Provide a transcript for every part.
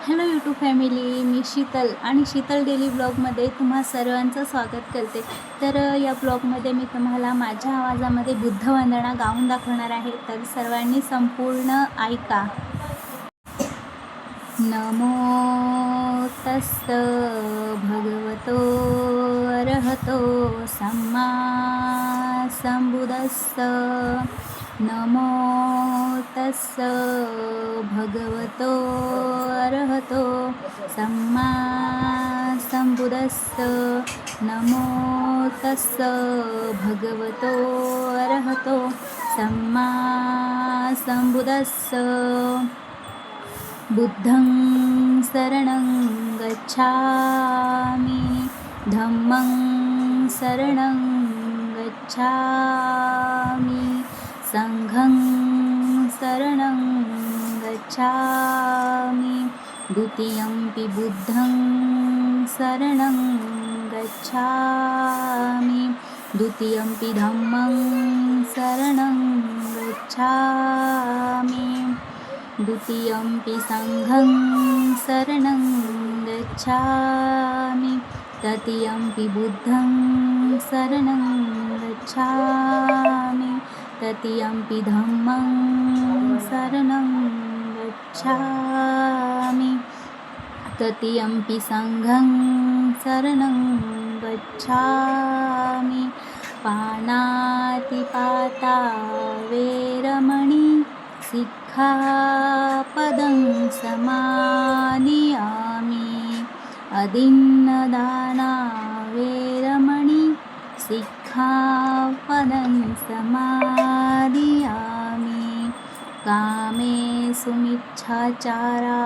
Hello YouTube family, मी शीतल आणि शीतल daily ब्लॉगमध्ये तुम्हा सर्वांचं स्वागत करते. तर या ब्लॉगमध्ये मी तुम्हाला माझ्या आवाजामध्ये बुद्धवंदना गाऊन दाखवणार आहे. तर सर्वांनी संपूर्ण ऐका. नमो तस्स भगवतो अरहतो सम्मा संबुद्धस्स. नमो तस्स भगवतो अरहतो सम्मा संबुद्धस्स. नमो तस्स भगवतो अरहतो सम्मा संबुद्धस्स. बुद्धं शरणं गच्छामि, धम्मं शरणं गच्छामि, संघं शरणं गच्छामि, द्वितीयंपि बुद्धं शरणं गच्छामि, द्वितीयंपि धम्मं शरणं गच्छामि, द्वितीयंपि संघं शरणं गच्छामि, तृतीयंपि बुद्धं शरणं गच्छामि, तृतीयंपि धम्मं शरणं गच्छामि, तृतीयंपि संघं शरणं गच्छामि. पाणातिपाता वेरमणि सिक्खापदं समादियामि. अदिन्नदाना वेरमणि सिक्खापदं समादियामि. कामेषु मिच्छाचारा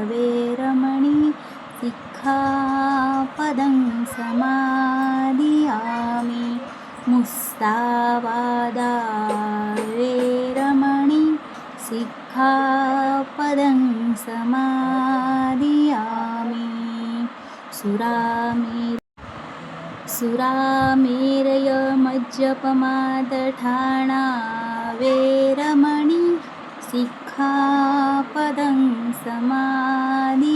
वेरमणि सिक्खापदं समादियामि. मुस्सावादा वेरमणि सिक्खापदं समादियामि. सुरामेरयमज्जपमादठाना वेरमणि सिक्खापदं समादियामि.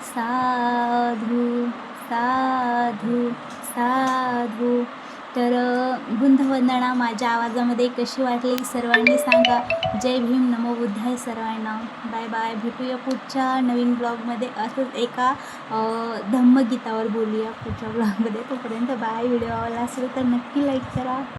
साधु साधु साधु. तर बुद्धवंदना माझ्या आवाजामध्ये कशी वाटली सर्वांनी सांगा. जय भीम, नमो बुद्धाय सर्वांना. Bye bye. भेटूया पुढच्या नवीन ब्लॉगमध्ये. असंच एका धम्मगीतावर बोलूया पुढच्या ब्लॉगमध्ये. तोपर्यंत बाय. व्हिडिओ आवडला असेल तर नक्की लाईक करा.